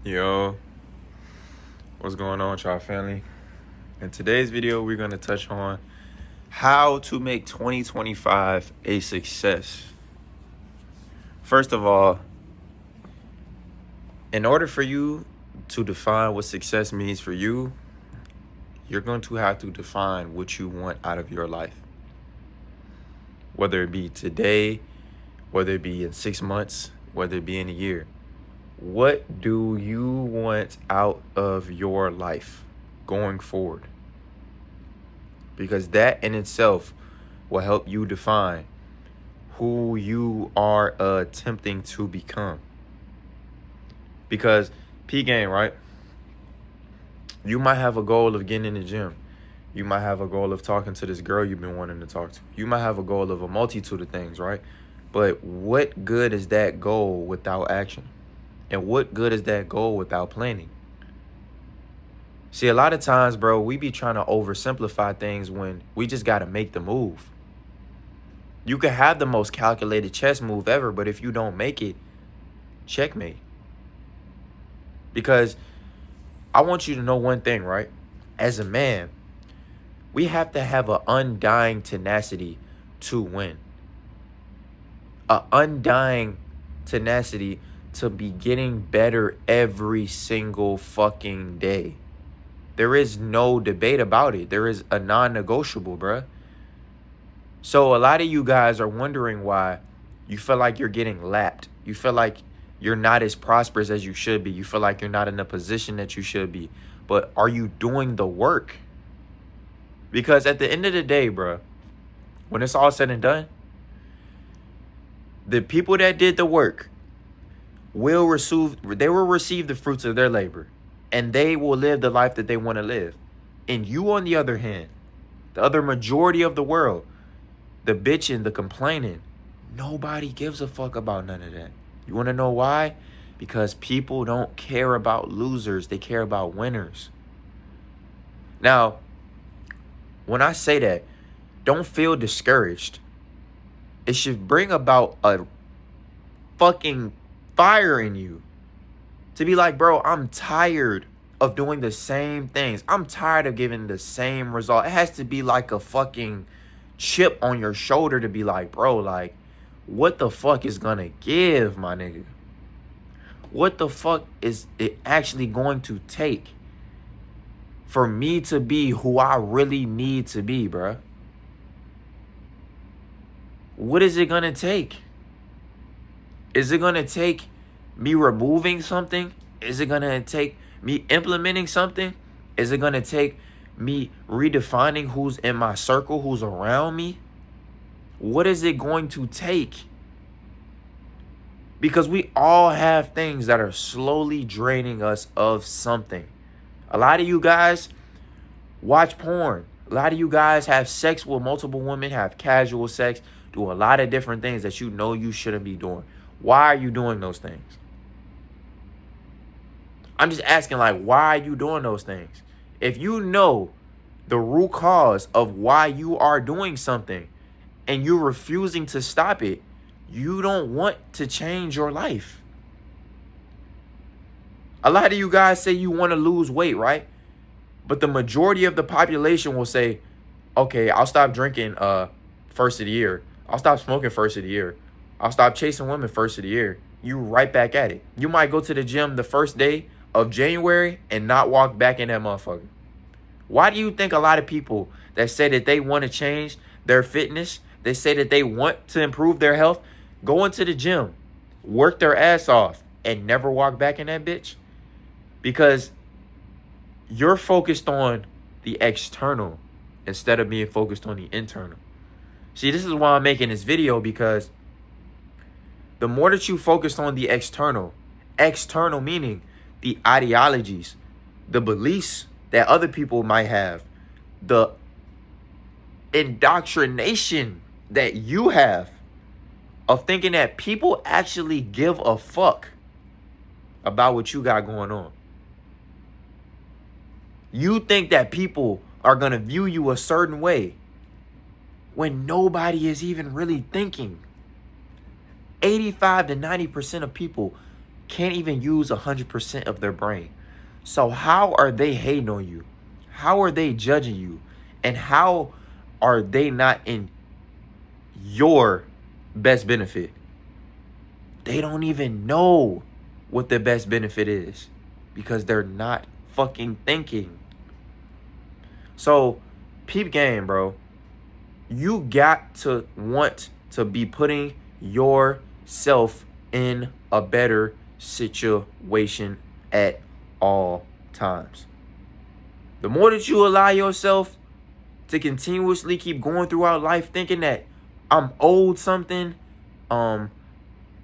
Yo, what's going on, y'all family? In today's video, we're going to touch on how to make 2025 a success. First of all, in order for you to define what success means for you, you're going to have to define what you want out of your life. Whether it be today, whether it be in 6 months, whether it be in a year. What do you want out of your life going forward? Because that in itself will help you define who you are attempting to become. Because P-game, right? You might have a goal of getting in the gym. You might have a goal of talking to this girl you've been wanting to talk to. You might have a goal of a multitude of things, right? But what good is that goal without action? And what good is that goal without planning? See, a lot of times, bro, we be trying to oversimplify things when we just got to make the move. You can have the most calculated chess move ever, but if you don't make it, checkmate. Because I want you to know one thing, right? As a man, we have to have an undying tenacity to win. An undying tenacity to be getting better every single fucking day. There is no debate about it. There is a non-negotiable, bruh. So a lot of you guys are wondering why you feel like you're getting lapped. You feel like you're not as prosperous as you should be. You feel like you're not in the position that you should be. But are you doing the work? Because at the end of the day, bruh, when it's all said and done, the people that did the work will receive the fruits of their labor, and they will live the life that they want to live. And you, on the other hand, the other majority of the world, the bitching, the complaining, nobody gives a fuck about none of that. You want to know why? Because people don't care about losers. They care about winners. Now, when I say that, don't feel discouraged. It should bring about a fucking fire in you to be like, bro, I'm tired of doing the same things. I'm tired of giving the same result. It has to be like a fucking chip on your shoulder to be like, bro, like, what the fuck is gonna give, my nigga? What the fuck is it actually going to take for me to be who I really need to be, bro? What is it gonna take? Is it gonna take me removing something? Is it gonna take me implementing something? Is it gonna take me redefining who's in my circle, who's around me? What is it going to take? Because we all have things that are slowly draining us of something. A lot of you guys watch porn. A lot of you guys have sex with multiple women, have casual sex, do a lot of different things that you know you shouldn't be doing. Why are you doing those things? I'm just asking, like, why are you doing those things? If you know the root cause of why you are doing something and you're refusing to stop it, you don't want to change your life. A lot of you guys say you want to lose weight, right? But the majority of the population will say, okay, I'll stop drinking first of the year. I'll stop smoking first of the year. I'll stop chasing women first of the year. You right back at it. You might go to the gym the first day of January and not walk back in that motherfucker. Why do you think a lot of people that say that they want to change their fitness, they say that they want to improve their health, go into the gym, work their ass off, and never walk back in that bitch? Because you're focused on the external instead of being focused on the internal. See, this is why I'm making this video, because the more that you focus on the external meaning the ideologies, the beliefs that other people might have, the indoctrination that you have of thinking that people actually give a fuck about what you got going on. You think that people are going to view you a certain way when nobody is even really thinking. 85 to 90% of people can't even use 100% of their brain. So how are they hating on you? How are they judging you? And how are they not in your best benefit? They don't even know what the best benefit is because they're not fucking thinking. So, peep game, bro. You got to want to be putting yourself in a better situation at all times. The more that you allow yourself to continuously keep going throughout life thinking that I'm owed something,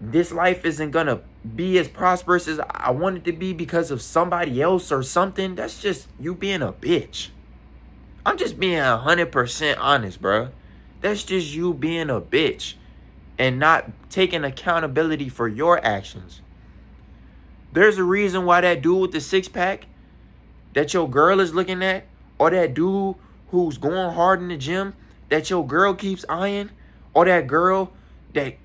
this life isn't gonna be as prosperous as I want it to be because of somebody else or something, that's just you being a bitch. I'm just being 100% honest, bro. That's just you being a bitch and not taking accountability for your actions. There's a reason why that dude with the six-pack that your girl is looking at, or that dude who's going hard in the gym that your girl keeps eyeing, or that girl that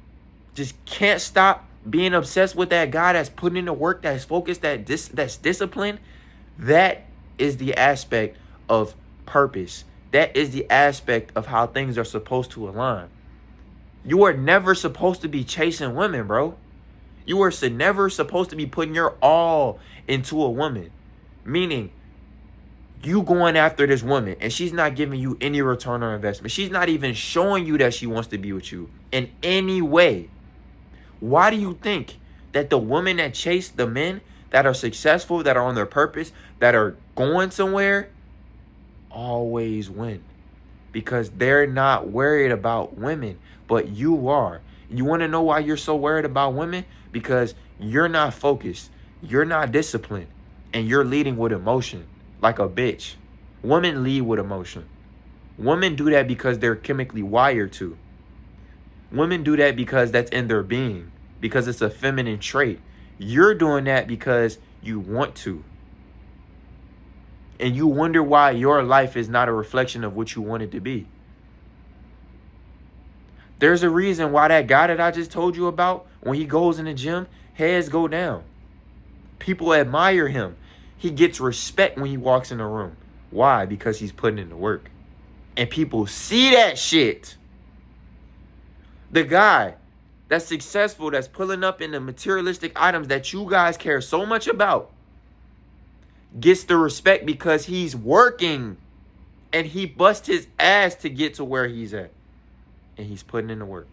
just can't stop being obsessed with that guy that's putting in the work, that's focused, that's disciplined. That is the aspect of purpose. That is the aspect of how things are supposed to align. You are never supposed to be chasing women, bro. You are never supposed to be putting your all into a woman. Meaning, you going after this woman and she's not giving you any return on investment. She's not even showing you that she wants to be with you in any way. Why do you think that the women that chase the men that are successful, that are on their purpose, that are going somewhere, always win? Because they're not worried about women, but you are. You want to know why you're so worried about women? Because you're not focused, you're not disciplined, and you're leading with emotion like a bitch. Women lead with emotion. Women do that because they're chemically wired to. Women do that because that's in their being, because it's a feminine trait. You're doing that because you want to. And you wonder why your life is not a reflection of what you want it to be. There's a reason why that guy that I just told you about, when he goes in the gym, heads go down. People admire him. He gets respect when he walks in the room. Why? Because he's putting in the work. And people see that shit. The guy that's successful, that's pulling up in the materialistic items that you guys care so much about, gets the respect because he's working and he busts his ass to get to where he's at. And he's putting in the work.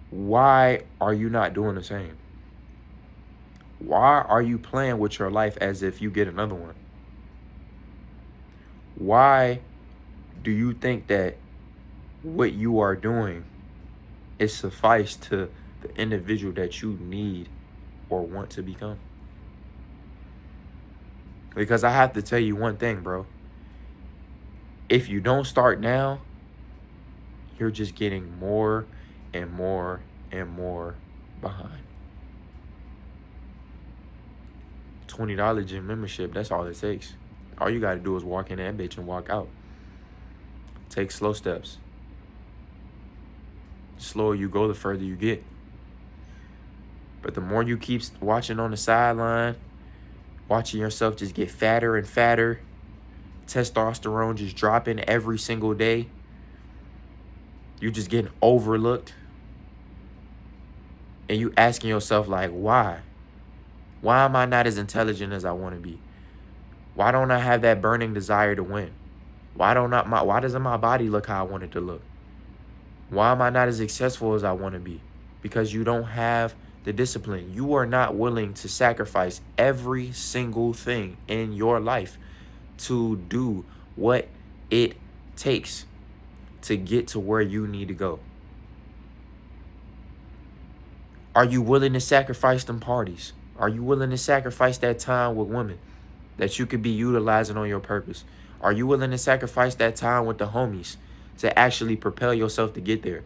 Why are you not doing the same? Why are you playing with your life as if you get another one? Why do you think that what you are doing is suffice to the individual that you need or want to become? Because I have to tell you one thing, bro. If you don't start now, you're just getting more and more and more behind. $20 gym membership, that's all it takes. All you got to do is walk in that bitch and walk out. Take slow steps. The slower you go, the further you get. But the more you keep watching on the sideline, watching yourself just get fatter and fatter, testosterone just dropping every single day, you're just getting overlooked. And you asking yourself, like, why? Why am I not as intelligent as I want to be? Why don't I have that burning desire to win? Why doesn't my body look how I want it to look? Why am I not as successful as I want to be? Because you don't have the discipline. You are not willing to sacrifice every single thing in your life to do what it takes to get to where you need to go. Are you willing to sacrifice them parties? Are you willing to sacrifice that time with women that you could be utilizing on your purpose? Are you willing to sacrifice that time with the homies to actually propel yourself to get there?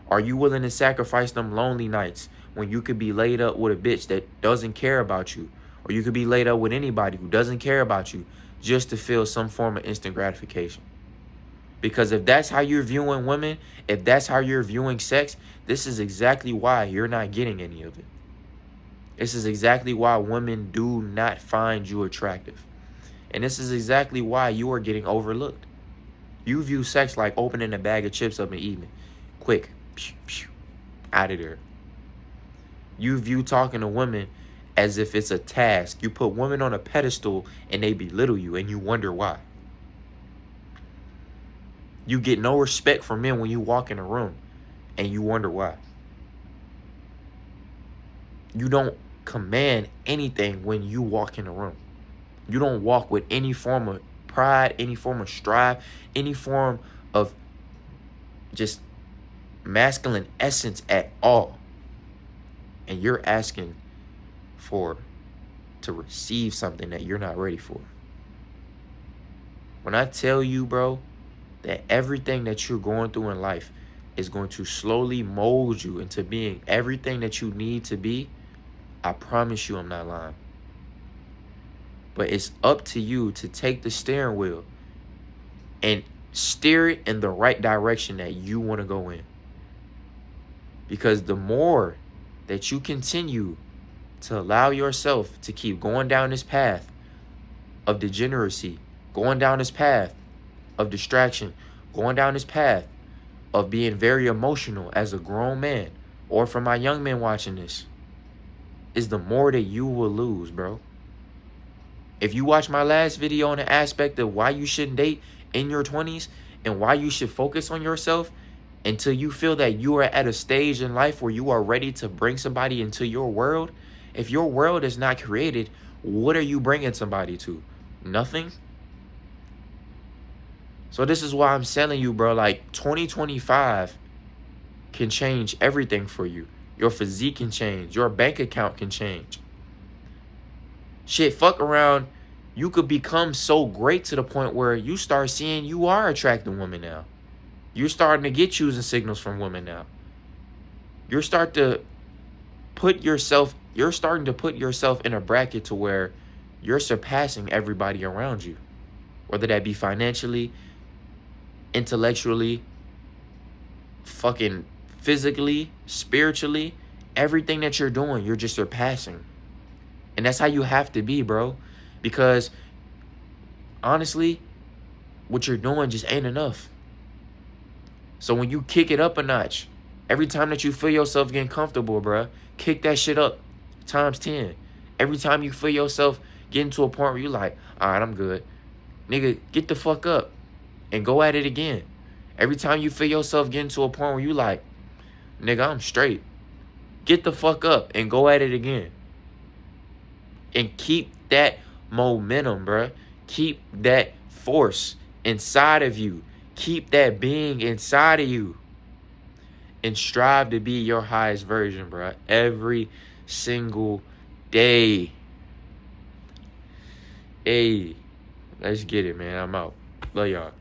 Are you willing to sacrifice them lonely nights when you could be laid up with a bitch that doesn't care about you? Or you could be laid up with anybody who doesn't care about you just to feel some form of instant gratification? Because if that's how you're viewing women, if that's how you're viewing sex, this is exactly why you're not getting any of it. This is exactly why women do not find you attractive. And this is exactly why you are getting overlooked. You view sex like opening a bag of chips up and eating it. Quick. Out of there. You view talking to women as if it's a task. You put women on a pedestal and they belittle you and you wonder why. You get no respect from men when you walk in a room and you wonder why. You don't command anything when you walk in a room. You don't walk with any form of pride, any form of strive, any form of just masculine essence at all. And you're asking to receive something that you're not ready for. When I tell you, bro, that everything that you're going through in life is going to slowly mold you into being everything that you need to be, I promise you I'm not lying. But it's up to you to take the steering wheel and steer it in the right direction that you want to go in. Because the more that you continue to allow yourself to keep going down this path of degeneracy, going down this path of distraction, going down this path of being very emotional as a grown man, or for my young men watching this, is the more that you will lose, bro. If you watch my last video on the aspect of why you shouldn't date in your 20s and why you should focus on yourself until you feel that you are at a stage in life where you are ready to bring somebody into your world, if your world is not created, what are you bringing somebody to? Nothing. So this is why I'm telling you, bro, like 2025 can change everything for you. Your physique can change. Your bank account can change. Shit, fuck around. You could become so great to the point where you start seeing you are attracting women now. You're starting to get choosing signals from women now. You're starting to put yourself in a bracket to where you're surpassing everybody around you. Whether that be financially, intellectually, fucking physically, spiritually, everything that you're doing, you're just surpassing. And that's how you have to be, bro. Because honestly, what you're doing just ain't enough. So when you kick it up a notch, every time that you feel yourself getting comfortable, bro, kick that shit up times 10. Every time you feel yourself getting to a point where you're like, all right, I'm good. Nigga, get the fuck up and go at it again. Every time you feel yourself getting to a point where you like, nigga, I'm straight. Get the fuck up and go at it again. And keep that momentum, bruh. Keep that force inside of you. Keep that being inside of you. And strive to be your highest version, bruh. Every single day. Hey, let's get it, man. I'm out. Love y'all.